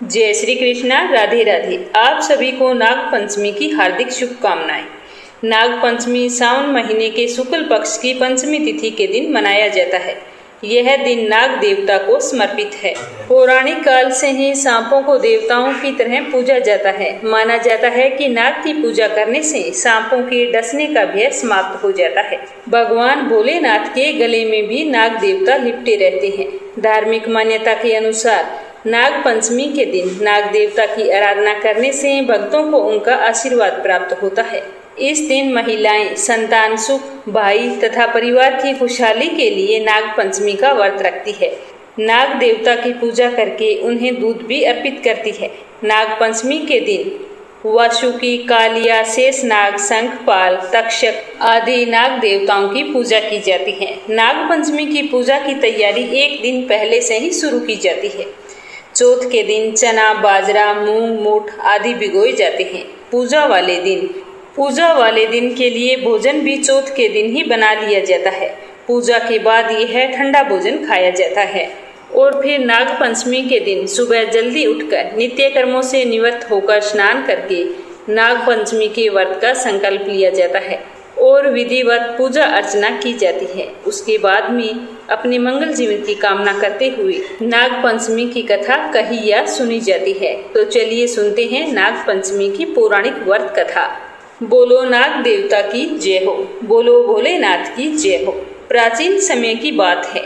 जय श्री कृष्णा, राधे राधे। आप सभी को नाग पंचमी की हार्दिक शुभकामनाएं। नाग पंचमी सावन महीने के शुक्ल पक्ष की पंचमी तिथि के दिन मनाया जाता है। यह दिन नाग देवता को समर्पित है। पौराणिक काल से ही सांपों को देवताओं की तरह पूजा जाता है। माना जाता है कि नाग की पूजा करने से सांपों के डसने का भय समाप्त हो जाता है। भगवान भोलेनाथ के गले में भी नाग देवता लिपटे रहते हैं। धार्मिक मान्यता के अनुसार नाग पंचमी के दिन नाग देवता की आराधना करने से भक्तों को उनका आशीर्वाद प्राप्त होता है। इस दिन महिलाएं संतान सुख, भाई तथा परिवार की खुशहाली के लिए नाग पंचमी का व्रत रखती है। नाग देवता की पूजा करके उन्हें दूध भी अर्पित करती है। नाग पंचमी के दिन वासुकी, कालिया, शेषनाग, शंखपाल, तक्षक आदि नाग देवताओं की पूजा की जाती है। नाग पंचमी की पूजा की तैयारी एक दिन पहले से ही शुरू की जाती है। चौथ के दिन चना, बाजरा, मूंग, मोठ आदि भिगोए जाते हैं। पूजा वाले दिन के लिए भोजन भी चौथ के दिन ही बना लिया जाता है। पूजा के बाद यह ठंडा भोजन खाया जाता है और फिर नाग पंचमी के दिन सुबह जल्दी उठकर नित्य कर्मों से निवृत्त होकर स्नान करके नाग पंचमी के व्रत का संकल्प लिया जाता है और विधिवत पूजा अर्चना की जाती है। उसके बाद में अपने मंगल जीवन की कामना करते हुए नाग पंचमी की कथा कही या सुनी जाती है। तो चलिए सुनते हैं नाग पंचमी की पौराणिक व्रत कथा। बोलो नाग देवता की जय हो, बोलो भोलेनाथ की जय हो। प्राचीन समय की बात है।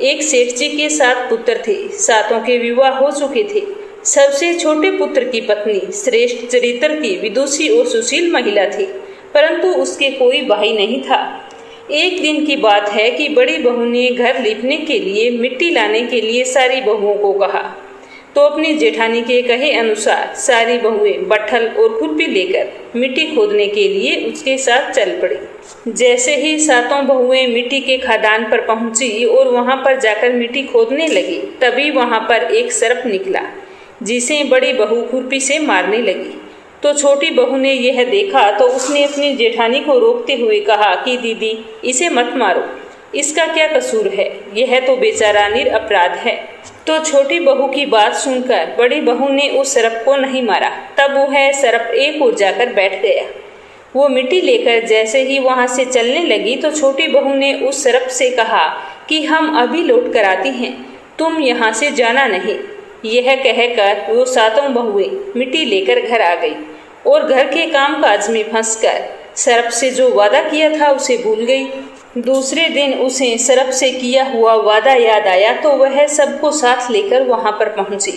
एक सेठ जी के 7 पुत्र थे। 7 के विवाह हो चुके थे। सबसे छोटे पुत्र की पत्नी श्रेष्ठ चरित्र की विदुषी और सुशील महिला थी, परंतु उसके कोई भाई नहीं था। एक दिन की बात है कि बड़ी बहू ने घर लीपने के लिए मिट्टी लाने के लिए सारी बहुओं को कहा, तो अपनी जेठानी के कहे अनुसार सारी बहुएं बट्ठल और खुरपी लेकर मिट्टी खोदने के लिए उसके साथ चल पड़ी। जैसे ही 7 बहुएं मिट्टी के खदान पर पहुंची और वहां पर जाकर मिट्टी खोदने लगी, तभी वहां पर एक सर्प निकला, जिसे बड़ी बहू खुरपी से मारने लगी। तो छोटी बहू ने यह देखा तो उसने अपनी जेठानी को रोकते हुए कहा कि दीदी, इसे मत मारो, इसका क्या कसूर है, यह तो बेचारा निरपराध है। तो छोटी बहू की बात सुनकर बड़ी बहू ने उस सर्प को नहीं मारा। तब वह सर्प एक ओर जाकर बैठ गया। वो मिट्टी लेकर जैसे ही वहां से चलने लगी तो छोटी बहू ने उस सर्प से कहा कि हम अभी लौट कर आती हैं, तुम यहाँ से जाना नहीं। यह कहकर वो 7 बहुएं मिट्टी लेकर घर आ गई और घर के काम काज में फंसकर सर्प से जो वादा किया था उसे भूल गई। दूसरे दिन उसे सर्प से किया हुआ वादा याद आया तो वह सबको साथ लेकर वहां पर पहुंची।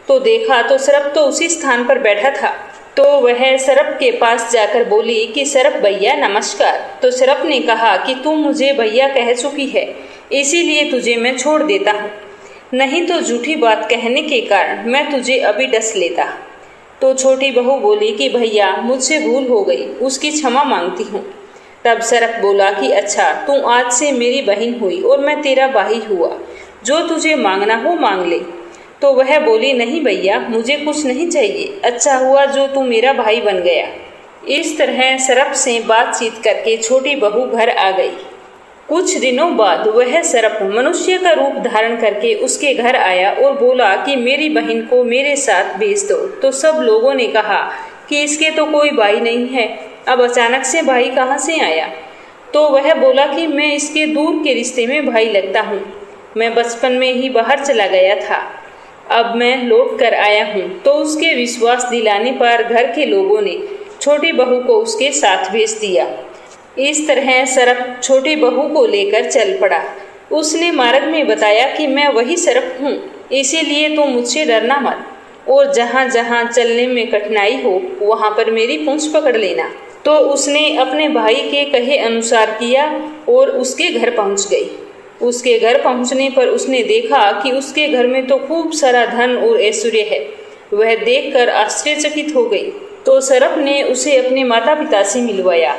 तो देखा तो सर्प तो उसी स्थान पर बैठा था। तो वह सर्प के पास जाकर बोली कि सर्प भैया नमस्कार। तो सर्प ने कहा कि तू मुझे भैया कह चुकी है, इसीलिए तुझे मैं छोड़ देता हूँ, नहीं तो झूठी बात कहने के कारण मैं तुझे अभी डस लेता। तो छोटी बहू बोली कि भैया मुझसे भूल हो गई, उसकी क्षमा मांगती हूँ। तब सर्प बोला कि अच्छा, तू आज से मेरी बहन हुई और मैं तेरा भाई हुआ, जो तुझे मांगना हो मांग ले। तो वह बोली नहीं भैया, मुझे कुछ नहीं चाहिए, अच्छा हुआ जो तू मेरा भाई बन गया। इस तरह सर्प से बातचीत करके छोटी बहू घर आ गई। कुछ दिनों बाद वह सर्प मनुष्य का रूप धारण करके उसके घर आया और बोला कि मेरी बहन को मेरे साथ भेज दो। तो सब लोगों ने कहा कि इसके तो कोई भाई नहीं है, अब अचानक से भाई कहाँ से आया। तो वह बोला कि मैं इसके दूर के रिश्ते में भाई लगता हूँ, मैं बचपन में ही बाहर चला गया था, अब मैं लौट कर आया हूँ। तो उसके विश्वास दिलाने पर घर के लोगों ने छोटी बहू को उसके साथ भेज दिया। इस तरह सर्प छोटी बहू को लेकर चल पड़ा। उसने मार्ग में बताया कि मैं वही सर्प हूँ, इसीलिए तुम मुझसे डरना मत और जहाँ जहाँ चलने में कठिनाई हो वहाँ पर मेरी पूंछ पकड़ लेना। तो उसने अपने भाई के कहे अनुसार किया और उसके घर पहुँच गई। उसके घर पहुँचने पर उसने देखा कि उसके घर में तो खूब सारा धन और ऐश्वर्य है। वह देखकर आश्चर्यचकित हो गई। तो सर्प ने उसे अपने माता पिता से मिलवाया।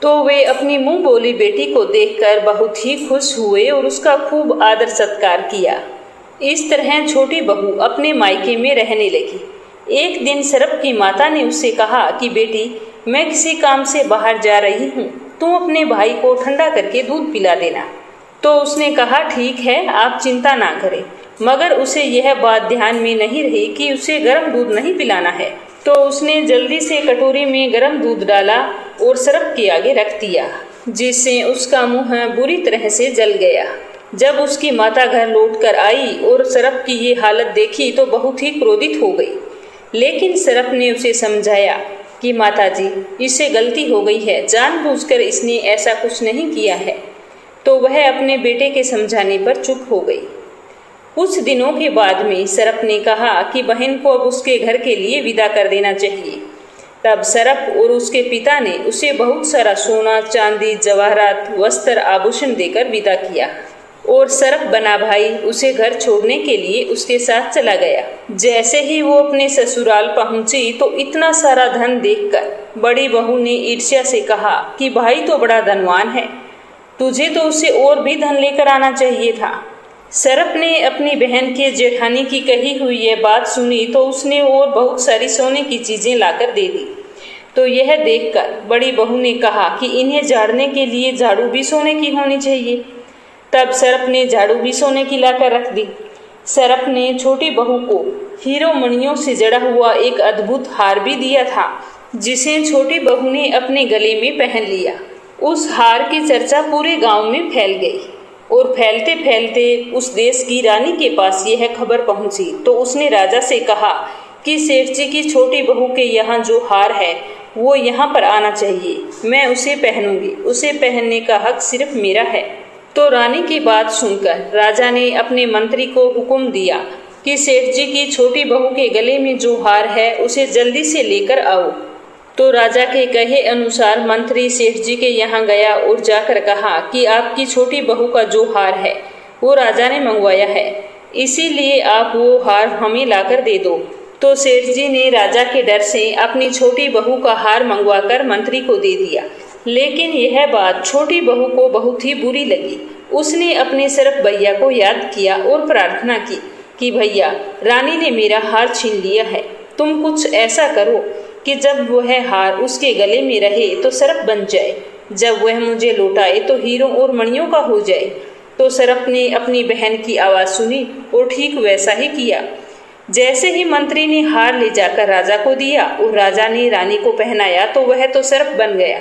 तो वे अपनी मुंह बोली बेटी को देखकर बहुत ही खुश हुए और उसका खूब आदर सत्कार किया। इस तरह छोटी बहू अपने मायके में रहने लगी। एक दिन सर्प की माता ने उससे कहा कि बेटी, मैं किसी काम से बाहर जा रही हूँ, तुम अपने भाई को ठंडा करके दूध पिला देना। तो उसने कहा ठीक है, आप चिंता ना करें, मगर उसे यह बात ध्यान में नहीं रही कि उसे गर्म दूध नहीं पिलाना है। तो उसने जल्दी से कटोरी में गर्म दूध डाला और सरप के आगे रख दिया, जिससे उसका मुंह बुरी तरह से जल गया। जब उसकी माता घर लौटकर आई और सरप की ये हालत देखी तो बहुत ही क्रोधित हो गई। लेकिन सरप ने उसे समझाया कि माताजी, इससे गलती हो गई है, जानबूझकर इसने ऐसा कुछ नहीं किया है। तो वह अपने बेटे के समझाने पर चुप हो गई। कुछ दिनों के बाद में सरप ने कहा कि बहन को अब उसके घर के लिए विदा कर देना चाहिए। तब सरप और उसके पिता ने उसे बहुत सारा सोना, चांदी, जवाहरात, वस्त्र, आभूषण देकर विदा किया और सरप बना भाई उसे घर छोड़ने के लिए उसके साथ चला गया। जैसे ही वो अपने ससुराल पहुंची तो इतना सारा धन देखकर बड़ी बहू ने ईर्ष्या से कहा कि भाई तो बड़ा धनवान है, तुझे तो उसे और भी धन लेकर आना चाहिए था। सरप ने अपनी बहन के जेठानी की कही हुई यह बात सुनी तो उसने और बहुत सारी सोने की चीजें लाकर दे दी। तो यह देखकर बड़ी बहू ने कहा कि इन्हें झाड़ने के लिए झाड़ू भी सोने की होनी चाहिए। तब सरप ने झाड़ू भी सोने की लाकर रख दी। सरप ने छोटी बहू को हीरो मणियों से जड़ा हुआ एक अद्भुत हार भी दिया था, जिसे छोटी बहू ने अपने गले में पहन लिया। उस हार की चर्चा पूरे गांव में फैल गई और फैलते फैलते उस देश की रानी के पास यह खबर पहुंची। तो उसने राजा से कहा कि सेठ जी की छोटी बहू के यहाँ जो हार है वो यहाँ पर आना चाहिए, मैं उसे पहनूंगी, उसे पहनने का हक सिर्फ मेरा है। तो रानी की बात सुनकर राजा ने अपने मंत्री को हुक्म दिया कि सेठ जी की छोटी बहू के गले में जो हार है उसे जल्दी से लेकर आओ। तो राजा के कहे अनुसार मंत्री सेठ जी के यहाँ गया और जाकर कहा कि आपकी छोटी बहू का जो हार है वो राजा ने मंगवाया है, इसीलिए आप वो हार हमें लाकर दे दो। तो सेठ जी ने राजा के डर से अपनी छोटी बहू का हार मंगवाकर मंत्री को दे दिया। लेकिन यह बात छोटी बहू को बहुत ही बुरी लगी। उसने अपने सरप भैया को याद किया और प्रार्थना की कि भैया, रानी ने मेरा हार छीन लिया है, तुम कुछ ऐसा करो कि जब वह हार उसके गले में रहे तो सरप बन जाए, जब वह मुझे लौटाए तो हीरों और मणियों का हो जाए। तो सरप ने अपनी बहन की आवाज़ सुनी और ठीक वैसा ही किया। जैसे ही मंत्री ने हार ले जाकर राजा को दिया और राजा ने रानी को पहनाया तो वह तो सरप बन गया।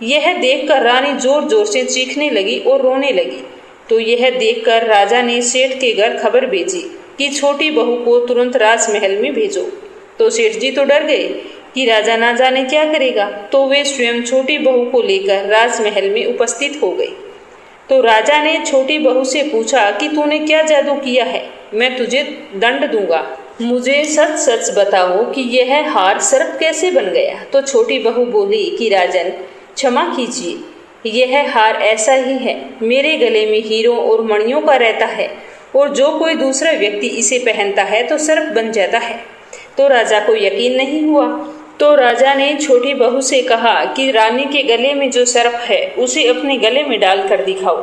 यह देखकर रानी जोर जोर से चीखने लगी और रोने लगी। तो यह देखकर राजा ने सेठ के घर खबर भेजी कि छोटी बहू को तुरंत राजमहल में भेजो। तो सेठ जी तो डर गए कि राजा ना जाने क्या करेगा, तो वे स्वयं छोटी बहू को लेकर राजमहल में उपस्थित हो गए। तो राजा ने छोटी बहू से पूछा कि तूने क्या जादू किया है, मैं तुझे दंड दूंगा, मुझे सच सच बताओ कि यह हार सरप कैसे बन गया। तो छोटी बहू बोली कि राजन, क्षमा कीजिए, यह हार ऐसा ही है, मेरे गले में हीरों और मणियों का रहता है और जो कोई दूसरा व्यक्ति इसे पहनता है तो सरप बन जाता है। तो राजा को यकीन नहीं हुआ। तो राजा ने छोटी बहू से कहा कि रानी के गले में जो सरप है उसे अपने गले में डाल कर दिखाओ।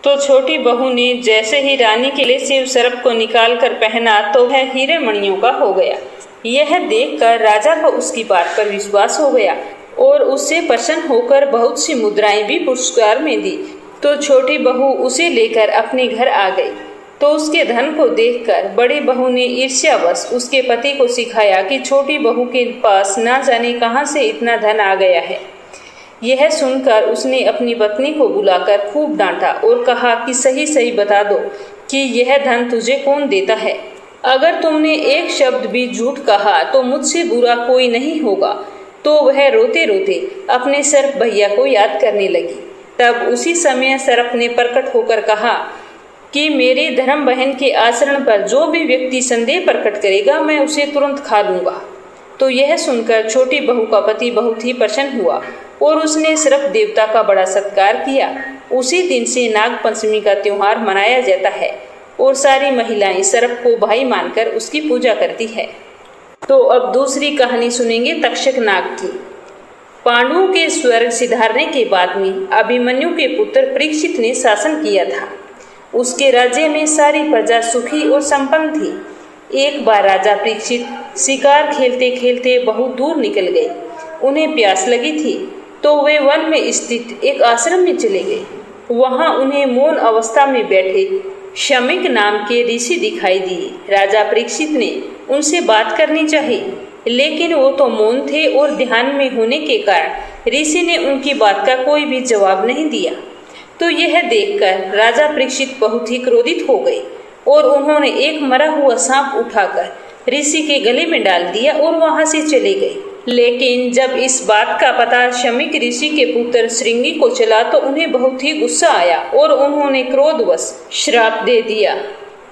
तो छोटी बहू ने जैसे ही रानी के गले से सरप को निकाल कर पहना तो वह हीरे मणियों का हो गया। यह देखकर राजा को उसकी बात पर विश्वास हो गया और उससे प्रसन्न होकर बहुत सी मुद्राएं भी पुरस्कार में दी। तो छोटी बहू उसे लेकर अपने घर आ गई। तो उसके धन को देखकर बड़ी बहू ने ईर्ष्यावश उसके पति को सिखाया कि छोटी बहू के पास ना जाने कहां से इतना धन आ गया है। यह सुनकर उसने अपनी पत्नी को बुलाकर खूब डांटा और कहा कि सही सही बता दो कि यह धन तुझे कौन देता है। अगर तुमने एक शब्द भी झूठ कहा तो मुझसे बुरा कोई नहीं होगा। तो वह रोते रोते अपने सरप भैया को याद करने लगी। तब उसी समय सरप ने प्रकट होकर कहा कि मेरी धर्म बहन के आचरण पर जो भी व्यक्ति संदेह प्रकट करेगा मैं उसे तुरंत खा लूंगा। तो यह सुनकर छोटी बहू का पति बहुत ही प्रसन्न हुआ और उसने सरप देवता का बड़ा सत्कार किया। उसी दिन से नाग पंचमी का त्योहार मनाया जाता है और सारी महिलाएं सरप को भाई मानकर उसकी पूजा करती है। तो अब दूसरी कहानी सुनेंगे तक्षक नाग की। पांडवों के स्वर्ग सिधारने के बाद में अभिमन्यु के पुत्र परीक्षित ने शासन किया था। उसके राज्य में सारी प्रजा सुखी और संपन्न थी। एक बार राजा परीक्षित शिकार खेलते खेलते बहुत दूर निकल गए। उन्हें प्यास लगी थी तो वे वन में स्थित एक आश्रम में चले गए। वहां उन्हें मौन अवस्था में बैठे शमीक नाम के ऋषि दिखाई दिए। राजा परीक्षित ने उनसे बात करनी चाहिए, लेकिन वो तो मौन थे और ध्यान में होने के कारण ऋषि ने उनकी बात का कोई भी जवाब नहीं दिया। तो यह देखकर राजा परीक्षित बहुत ही क्रोधित हो गए और उन्होंने एक मरा हुआ सांप उठाकर ऋषि के गले में डाल दिया और वहां से चले गए। लेकिन जब इस बात का पता शमीक ऋषि के पुत्र श्रृंगी को चला तो उन्हें बहुत ही गुस्सा आया और उन्होंने क्रोधवश श्राप दे दिया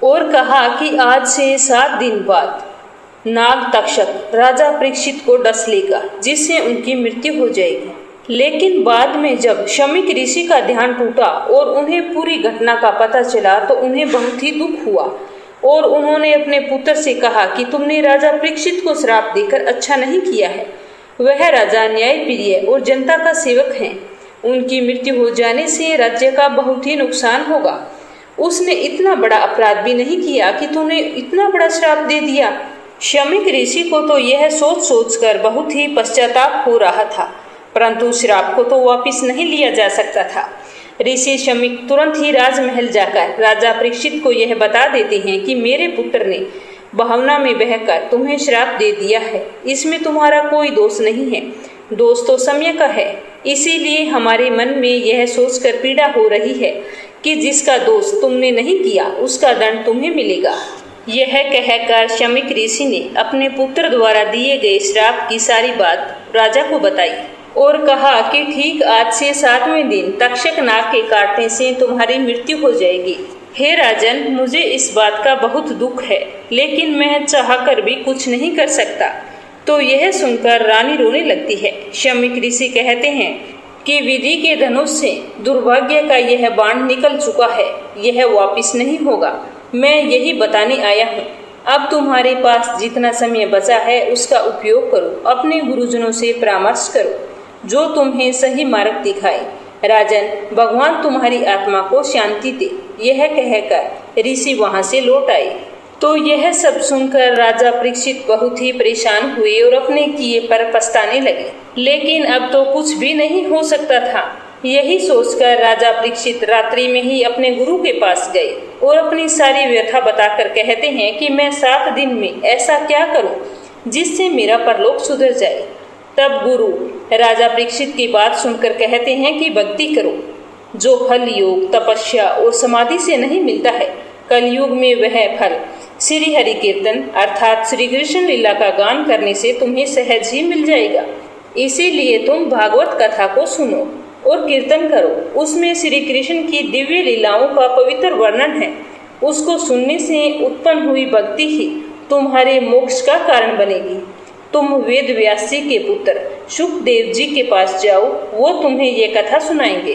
और कहा कि आज से 7 दिन बाद नाग तक्षक राजा परीक्षित को डस लेगा, जिससे उनकी मृत्यु हो जाएगी। लेकिन बाद में जब शमीक ऋषि का ध्यान टूटा और उन्हें पूरी घटना का पता चला तो उन्हें बहुत ही दुख हुआ और उन्होंने अपने पुत्र से कहा कि तुमने राजा परीक्षित को श्राप देकर अच्छा नहीं किया है। वह राजा न्यायप्रिय और जनता का सेवक हैं। उनकी मृत्यु हो जाने से राज्य का बहुत ही नुकसान होगा। उसने इतना बड़ा अपराध भी नहीं किया कि तुमने इतना बड़ा श्राप दे दिया। शमीक ऋषि को तो यह सोच सोचकर बहुत ही पश्चाताप हो रहा था, परंतु श्राप को तो वापिस नहीं लिया जा सकता था। ऋषि शमीक तुरंत ही राजमहल जाकर राजा परीक्षित को यह बता देते हैं कि मेरे पुत्र ने भावना में बहकर तुम्हें श्राप दे दिया है। इसमें तुम्हारा कोई दोष नहीं है, दोष तो समय का है। इसीलिए हमारे मन में यह सोचकर पीड़ा हो रही है कि जिसका दोष तुमने नहीं किया उसका दंड तुम्हें मिलेगा। यह कहकर शमीक ऋषि ने अपने पुत्र द्वारा दिए गए श्राप की सारी बात राजा को बताई और कहा कि ठीक आज से 7वें दिन तक्षक नाग के काटने से तुम्हारी मृत्यु हो जाएगी। हे राजन, मुझे इस बात का बहुत दुख है, लेकिन मैं चाहकर भी कुछ नहीं कर सकता। तो यह सुनकर रानी रोने लगती है। शमीक ऋषि कहते हैं कि विधि के धनुष से दुर्भाग्य का यह बाण निकल चुका है, यह वापिस नहीं होगा। मैं यही बताने आया हूँ। अब तुम्हारे पास जितना समय बचा है उसका उपयोग करो, अपने गुरुजनों से परामर्श करो जो तुम्हें सही मार्ग दिखाए। राजन, भगवान तुम्हारी आत्मा को शांति दे। यह कहकर ऋषि वहां से लौट आए। तो यह सब सुनकर राजा परीक्षित बहुत ही परेशान हुए और अपने किए पर पछताने लगे। लेकिन अब तो कुछ भी नहीं हो सकता था। यही सोचकर राजा परीक्षित रात्रि में ही अपने गुरु के पास गए और अपनी सारी व्यथा बताकर कहते हैं कि मैं 7 दिन में ऐसा क्या करूं जिससे मेरा परलोक सुधर जाए। तब गुरु राजा परीक्षित की बात सुनकर कहते हैं कि भक्ति करो, जो फल योग, तपस्या और समाधि से नहीं मिलता है, कलयुग में वह फल श्री हरि कीर्तन अर्थात श्री कृष्ण लीला का गान करने से तुम्हें सहज ही मिल जाएगा। इसीलिए तुम भागवत कथा को सुनो और कीर्तन करो। उसमें श्री कृष्ण की दिव्य लीलाओं का पवित्र वर्णन है। उसको सुनने से उत्पन्न हुई भक्ति ही तुम्हारे मोक्ष का कारण बनेगी। तुम वेद व्यास जी के पुत्र शुकदेव जी के पास जाओ, वो तुम्हें ये कथा सुनाएंगे।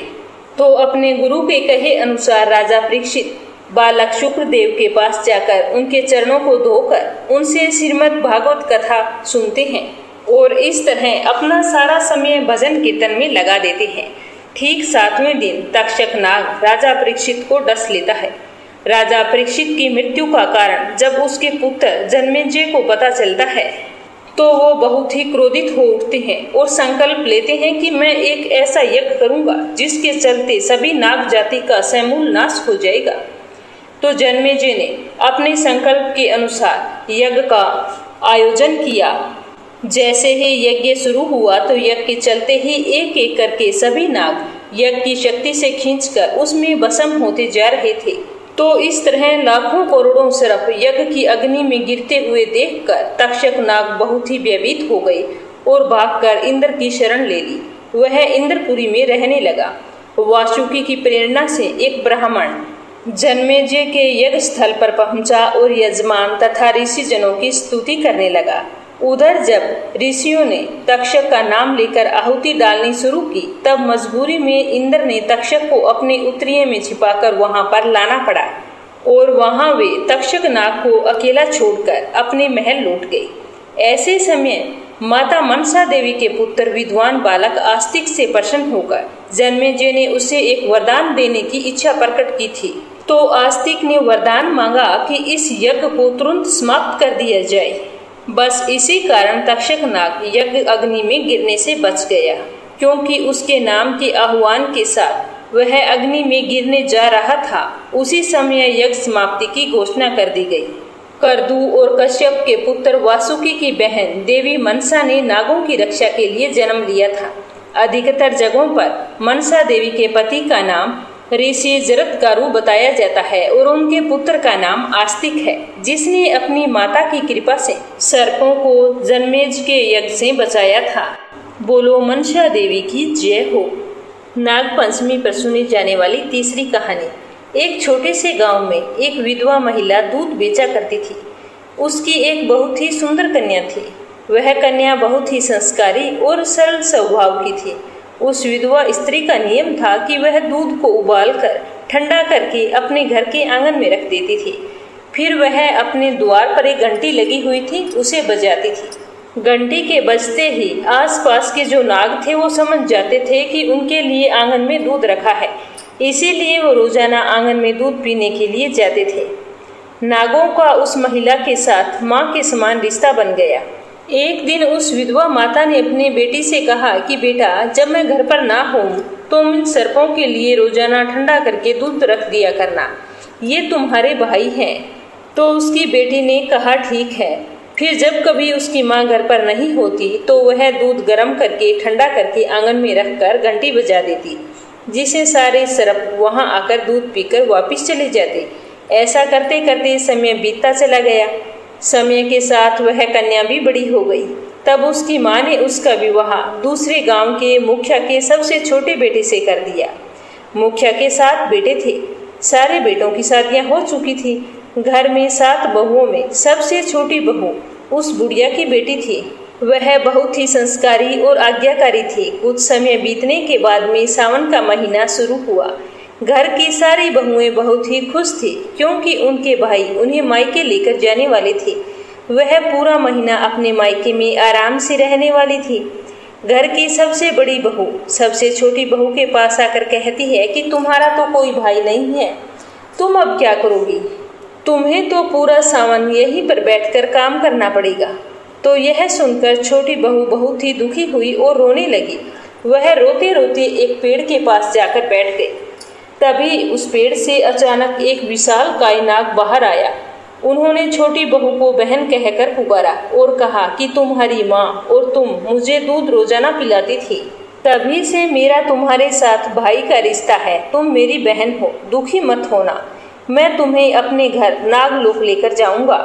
तो अपने गुरु के कहे अनुसार राजा परीक्षित बालक शुक्रदेव के पास जाकर उनके चरणों को धोकर उनसे श्रीमद् भागवत कथा सुनते हैं और इस तरह अपना सारा समय भजन कीर्तन में लगा देते हैं। ठीक 7वें दिन तक्षक नाग राजा परीक्षित को डस लेता है। राजा परीक्षित की मृत्यु का कारण जब उसके पुत्र जन्मेजय को पता चलता है तो वो बहुत ही क्रोधित हो उठते हैं और संकल्प लेते हैं कि मैं एक ऐसा यज्ञ करूंगा जिसके चलते सभी नाग जाति का समूल नाश हो जाएगा। तो जन्मेजय ने अपने संकल्प के अनुसार यज्ञ का आयोजन किया। जैसे ही यज्ञ शुरू हुआ तो यज्ञ के चलते ही एक एक करके सभी नाग यज्ञ की शक्ति से खींचकर उसमें भस्म होते जा रहे थे। तो इस तरह लाखों करोड़ों सर्प यज्ञ की अग्नि में गिरते हुए देखकर तक्षक नाग बहुत ही भयभीत हो गए और भागकर इंद्र की शरण ले ली। वह इंद्रपुरी में रहने लगा। वासुकी की प्रेरणा से एक ब्राह्मण जन्मेजय के यज्ञ स्थल पर पहुंचा और यजमान तथा ऋषि जनों की स्तुति करने लगा। उधर जब ऋषियों ने तक्षक का नाम लेकर आहुति डालनी शुरू की तब मजबूरी में इंद्र ने तक्षक को अपने उत्तरीय में छिपाकर वहां पर लाना पड़ा और वहां वे तक्षक नाग को अकेला छोड़कर अपने महल लौट गए। ऐसे समय माता मनसा देवी के पुत्र विद्वान बालक आस्तिक से प्रसन्न होकर जन्मेजय ने उसे एक वरदान देने की इच्छा प्रकट की थी। तो आस्तिक ने वरदान मांगा कि इस यज्ञ को तुरंत समाप्त कर दिया जाए। बस इसी कारण तक्षक नाग यज्ञ अग्नि में गिरने से बच गया, क्योंकि उसके नाम के आह्वान के साथ वह अग्नि में गिरने जा रहा था, उसी समय यज्ञ समाप्ति की घोषणा कर दी गई। करदू और कश्यप के पुत्र वासुकी की बहन देवी मनसा ने नागों की रक्षा के लिए जन्म लिया था। अधिकतर जगहों पर मनसा देवी के पति का नाम ऋषि जरत्कारु बताया जाता है और उनके पुत्र का नाम आस्तिक है, जिसने अपनी माता की कृपा से सर्पों को जन्मेज के यज्ञ से बचाया था। बोलो मनसा देवी की जय हो। नाग पंचमी पर सुनी जाने वाली तीसरी कहानी। एक छोटे से गांव में एक विधवा महिला दूध बेचा करती थी। उसकी एक बहुत ही सुंदर कन्या थी। वह कन्या बहुत ही संस्कारी और सरल स्वभाव की थी। उस विधवा स्त्री का नियम था कि वह दूध को उबालकर ठंडा करके अपने घर के आंगन में रख देती थी। फिर वह अपने द्वार पर एक घंटी लगी हुई थी, उसे बजाती थी। घंटी के बजते ही आसपास के जो नाग थे वो समझ जाते थे कि उनके लिए आंगन में दूध रखा है, इसीलिए वो रोजाना आंगन में दूध पीने के लिए जाते थे। नागों का उस महिला के साथ माँ के समान रिश्ता बन गया। एक दिन उस विधवा माता ने अपनी बेटी से कहा कि बेटा, जब मैं घर पर ना हूँ तुम इन सर्पों के लिए रोजाना ठंडा करके दूध रख दिया करना, ये तुम्हारे भाई हैं। तो उसकी बेटी ने कहा ठीक है। फिर जब कभी उसकी माँ घर पर नहीं होती तो वह दूध गर्म करके ठंडा करके आंगन में रखकर घंटी बजा देती, जिसे सारे सर्प वहां आकर दूध पीकर वापस चले जाते। ऐसा करते करते समय बीतता चला गया। समय के साथ वह कन्या भी बड़ी हो गई। तब उसकी माँ ने उसका विवाह दूसरे गांव के मुखिया के सबसे छोटे बेटे से कर दिया। मुखिया के 7 बेटे थे। सारे बेटों की शादियां हो चुकी थी। घर में 7 बहुओं में सबसे छोटी बहू उस बुढ़िया की बेटी थी। वह बहुत ही संस्कारी और आज्ञाकारी थी। कुछ समय बीतने के बाद में सावन का महीना शुरू हुआ। घर की सारी बहुएं बहुत ही खुश थी, क्योंकि उनके भाई उन्हें मायके लेकर जाने वाले थे। वह पूरा महीना अपने मायके में आराम से रहने वाली थी। घर की सबसे बड़ी बहू सबसे छोटी बहू के पास आकर कहती है कि तुम्हारा तो कोई भाई नहीं है, तुम अब क्या करोगी? तुम्हें तो पूरा सावन यहीं पर बैठकर काम करना पड़ेगा। तो यह सुनकर छोटी बहू बहुत ही दुखी हुई और रोने लगी। वह रोते रोते एक पेड़ के पास जाकर बैठ गई। तभी उस पेड़ से अचानक एक विशाल काय नाग बाहर आया। उन्होंने छोटी बहू को बहन कहकर पुकारा और कहा कि तुम्हारी माँ और तुम मुझे दूध रोजाना पिलाती थी, तभी से मेरा तुम्हारे साथ भाई का रिश्ता है। तुम मेरी बहन हो, दुखी मत होना। मैं तुम्हें अपने घर नागलोक लेकर जाऊंगा।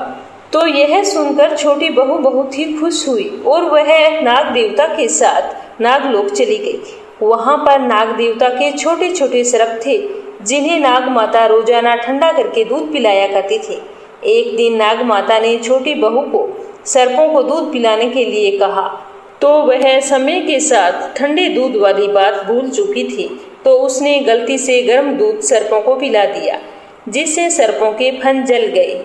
तो यह सुनकर छोटी बहू बहुत ही खुश हुई और वह नाग देवता के साथ नागलोक चली गई। वहां पर नाग देवता के छोटे छोटे सर्प थे, जिन्हें नाग माता रोजाना ठंडा करके दूध पिलाया करती थी। एक दिन नाग माता ने छोटी बहू को सर्पों को दूध पिलाने के लिए कहा, तो वह समय के साथ ठंडे दूध वाली बात भूल चुकी थी। तो उसने गलती से गर्म दूध सर्पों को पिला दिया, जिससे सर्पों के फन जल गए।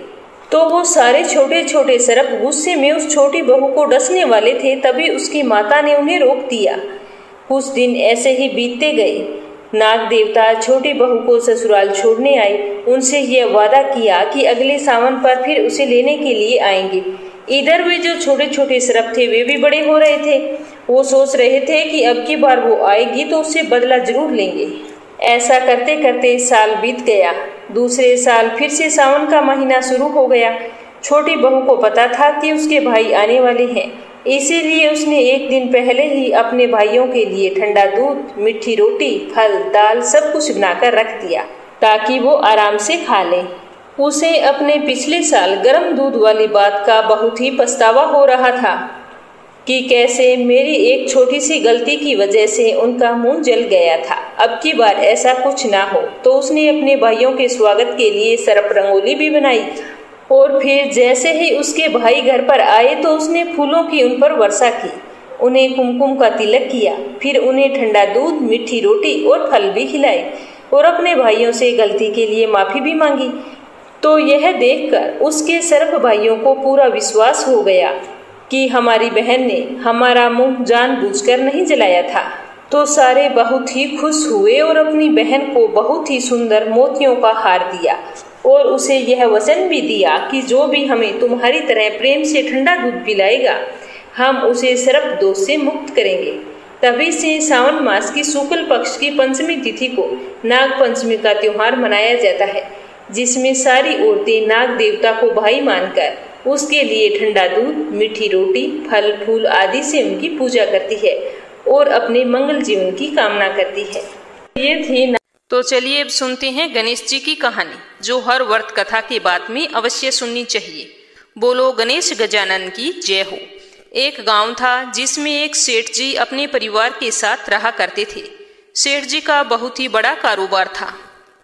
तो वो सारे छोटे छोटे सर्प गुस्से में उस छोटी बहू को डसने वाले थे, तभी उसकी माता ने उन्हें रोक दिया। कुछ दिन ऐसे ही बीतते गए। नाग देवता छोटी बहू को ससुराल छोड़ने आए। उनसे यह वादा किया कि अगले सावन पर फिर उसे लेने के लिए आएंगे। इधर वे जो छोटे छोटे सर्प थे वे भी बड़े हो रहे थे। वो सोच रहे थे कि अब की बार वो आएगी तो उससे बदला जरूर लेंगे। ऐसा करते करते साल बीत गया। दूसरे साल फिर से सावन का महीना शुरू हो गया। छोटी बहू को पता था कि उसके भाई आने वाले हैं, इसीलिए उसने एक दिन पहले ही अपने भाइयों के लिए ठंडा दूध, मीठी रोटी, फल, दाल सब कुछ बनाकर रख दिया, ताकि वो आराम से खा ले। उसे अपने पिछले साल गर्म दूध वाली बात का बहुत ही पछतावा हो रहा था कि कैसे मेरी एक छोटी सी गलती की वजह से उनका मुंह जल गया था। अब की बार ऐसा कुछ ना हो। तो उसने अपने भाइयों के स्वागत के लिए सर्प रंगोली भी बनाई और फिर जैसे ही उसके भाई घर पर आए तो उसने फूलों की उन पर वर्षा की, उन्हें कुमकुम का तिलक किया, फिर उन्हें ठंडा दूध, मीठी रोटी और फल भी खिलाए और अपने भाइयों से गलती के लिए माफी भी मांगी। तो यह देखकर उसके सर्प भाइयों को पूरा विश्वास हो गया कि हमारी बहन ने हमारा मुंह जानबूझकर नहीं जलाया था। तो सारे बहुत ही खुश हुए और अपनी बहन को बहुत ही सुंदर मोतियों का हार दिया और उसे यह वचन भी दिया कि जो भी हमें तुम्हारी तरह प्रेम से ठंडा दूध पिलाएगा, हम उसे सर्प दोष से मुक्त करेंगे। तभी से सावन मास की शुक्ल पक्ष की पंचमी तिथि को नाग पंचमी का त्योहार मनाया जाता है, जिसमें सारी औरतें नाग देवता को भाई मानकर उसके लिए ठंडा दूध, मीठी रोटी, फल फूल आदि से उनकी पूजा करती है और अपने मंगल जीवन की कामना करती है। ये थी तो चलिए अब सुनते हैं गणेश जी की कहानी, जो हर व्रत कथा के बाद में अवश्य सुननी चाहिए। बोलो गणेश गजानन की जय हो। एक गांव था जिसमें एक सेठ जी अपने परिवार के साथ रहा करते थे। सेठ जी का बहुत ही बड़ा कारोबार था।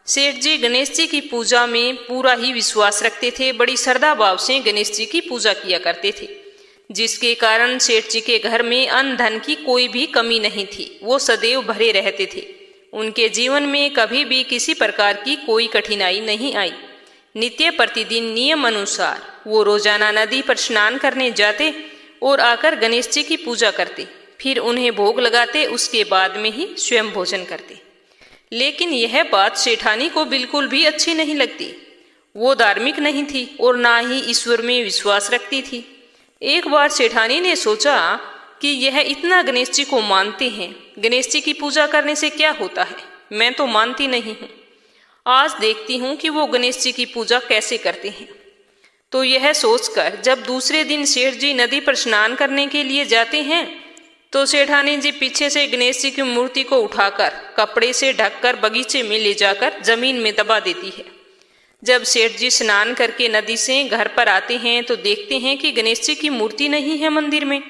सेठ जी गणेश जी की पूजा में पूरा ही विश्वास रखते थे। बड़ी श्रद्धा भाव से गणेश जी की पूजा किया करते थे, जिसके कारण सेठ जी के घर में अन्न धन की कोई भी कमी नहीं थी। वो सदैव भरे रहते थे। उनके जीवन में कभी भी किसी प्रकार की कोई कठिनाई नहीं आई। नित्य प्रतिदिन नियम अनुसार वो रोजाना नदी पर स्नान करने जाते और आकर गणेश जी की पूजा करते, फिर उन्हें भोग लगाते, उसके बाद में ही स्वयं भोजन करते। लेकिन यह बात सेठानी को बिल्कुल भी अच्छी नहीं लगती। वो धार्मिक नहीं थी और ना ही ईश्वर में विश्वास रखती थी। एक बार सेठानी ने सोचा कि यह इतना गणेश जी को मानते हैं, गणेश जी की पूजा करने से क्या होता है, मैं तो मानती नहीं हूँ। आज देखती हूँ कि वो गणेश जी की पूजा कैसे करते हैं। तो यह सोचकर जब दूसरे दिन सेठ जी नदी पर स्नान करने के लिए जाते हैं, तो सेठानी जी पीछे से गणेश जी की मूर्ति को उठाकर कपड़े से ढककर बगीचे में ले जाकर जमीन में दबा देती है। जब सेठ जी स्नान करके नदी से घर पर आते हैं तो देखते हैं कि गणेश जी की मूर्ति नहीं है मंदिर में।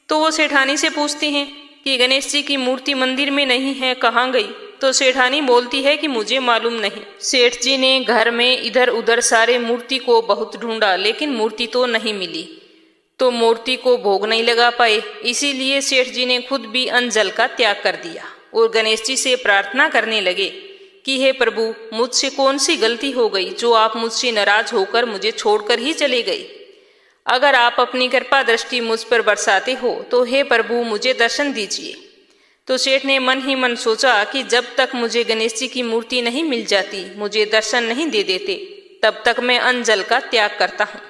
तो वो सेठानी से पूछते हैं कि गणेश जी की मूर्ति मंदिर में नहीं है, कहाँ गई? तो सेठानी बोलती है कि मुझे मालूम नहीं। सेठ जी ने घर में इधर उधर सारे मूर्ति को बहुत ढूंढा, लेकिन मूर्ति तो नहीं मिली, तो मूर्ति को भोग नहीं लगा पाए। इसीलिए सेठ जी ने खुद भी अन्न जल का त्याग कर दिया और गणेश जी से प्रार्थना करने लगे कि हे प्रभु, मुझसे कौन सी गलती हो गई जो आप मुझसे नाराज होकर मुझे छोड़कर ही चले गए। अगर आप अपनी कृपा दृष्टि मुझ पर बरसाते हो तो हे प्रभु मुझे दर्शन दीजिए। तो सेठ ने मन ही मन सोचा कि जब तक मुझे गणेश जी की मूर्ति नहीं मिल जाती, मुझे दर्शन नहीं दे देते, तब तक मैं अन्न जल का त्याग करता हूँ।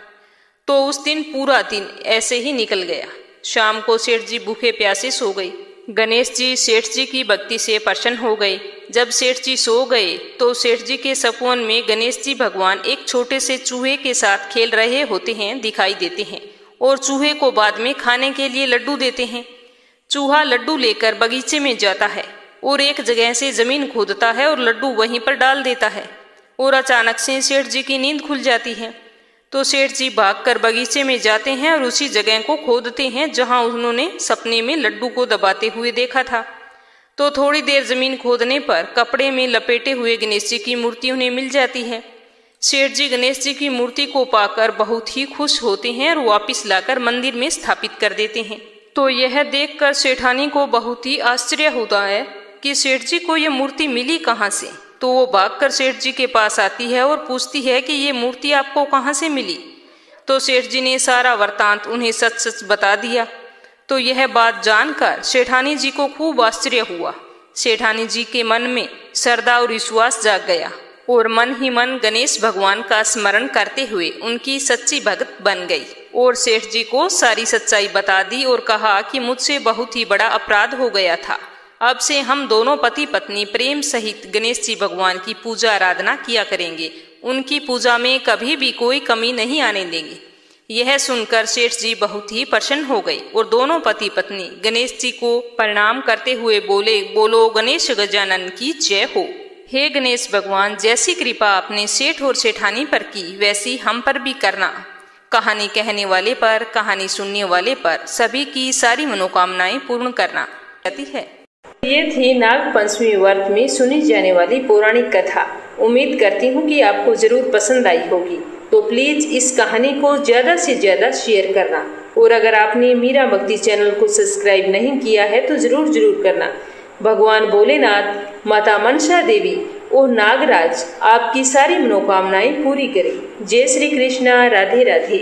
तो उस दिन पूरा दिन ऐसे ही निकल गया। शाम को सेठ जी भूखे प्यासे सो गए। गणेश जी सेठ जी की भक्ति से प्रसन्न हो गए। जब सेठ जी सो गए तो सेठ जी के सपन में गणेश जी भगवान एक छोटे से चूहे के साथ खेल रहे होते हैं दिखाई देते हैं और चूहे को बाद में खाने के लिए लड्डू देते हैं। चूहा लड्डू लेकर बगीचे में जाता है और एक जगह से जमीन खोदता है और लड्डू वहीं पर डाल देता है और अचानक से सेठ जी की नींद खुल जाती है। तो सेठ जी भागकर बगीचे में जाते हैं और उसी जगह को खोदते हैं जहां उन्होंने सपने में लड्डू को दबाते हुए देखा था। तो थोड़ी देर जमीन खोदने पर कपड़े में लपेटे हुए गणेश जी की मूर्ति उन्हें मिल जाती है। सेठ जी गणेश जी की मूर्ति को पाकर बहुत ही खुश होते हैं और वापस लाकर मंदिर में स्थापित कर देते हैं। तो यह देखकर सेठानी को बहुत ही आश्चर्य होता है कि सेठ जी को यह मूर्ति मिली कहाँ से। तो वो भागकर सेठ जी के पास आती है और पूछती है कि ये मूर्ति आपको कहाँ से मिली। तो सेठ जी ने सारा वृत्तांत उन्हें सच सच बता दिया। तो यह बात जानकर सेठानी जी को खूब आश्चर्य हुआ। सेठानी जी के मन में श्रद्धा और विश्वास जाग गया और मन ही मन गणेश भगवान का स्मरण करते हुए उनकी सच्ची भक्त बन गई और सेठ जी को सारी सच्चाई बता दी और कहा कि मुझसे बहुत ही बड़ा अपराध हो गया था। अब से हम दोनों पति पत्नी प्रेम सहित गणेश जी भगवान की पूजा आराधना किया करेंगे। उनकी पूजा में कभी भी कोई कमी नहीं आने देंगे। यह सुनकर सेठ जी बहुत ही प्रसन्न हो गए और दोनों पति पत्नी गणेश जी को प्रणाम करते हुए बोले, बोलो गणेश गजानन की जय हो। हे गणेश भगवान, जैसी कृपा आपने सेठ और सेठानी पर की वैसी हम पर भी करना। कहानी कहने वाले पर, कहानी सुनने वाले पर सभी की सारी मनोकामनाएं पूर्ण करना चाहती है। ये थी नाग पंचमी व्रत में सुनी जाने वाली पौराणिक कथा। उम्मीद करती हूँ कि आपको जरूर पसंद आई होगी। तो प्लीज इस कहानी को ज्यादा से ज्यादा शेयर करना और अगर आपने मीरा भक्ति चैनल को सब्सक्राइब नहीं किया है तो जरूर करना। भगवान भोलेनाथ, माता मनसा देवी और नागराज आपकी सारी मनोकामनाएं पूरी करें। जय श्री कृष्णा। राधे राधे।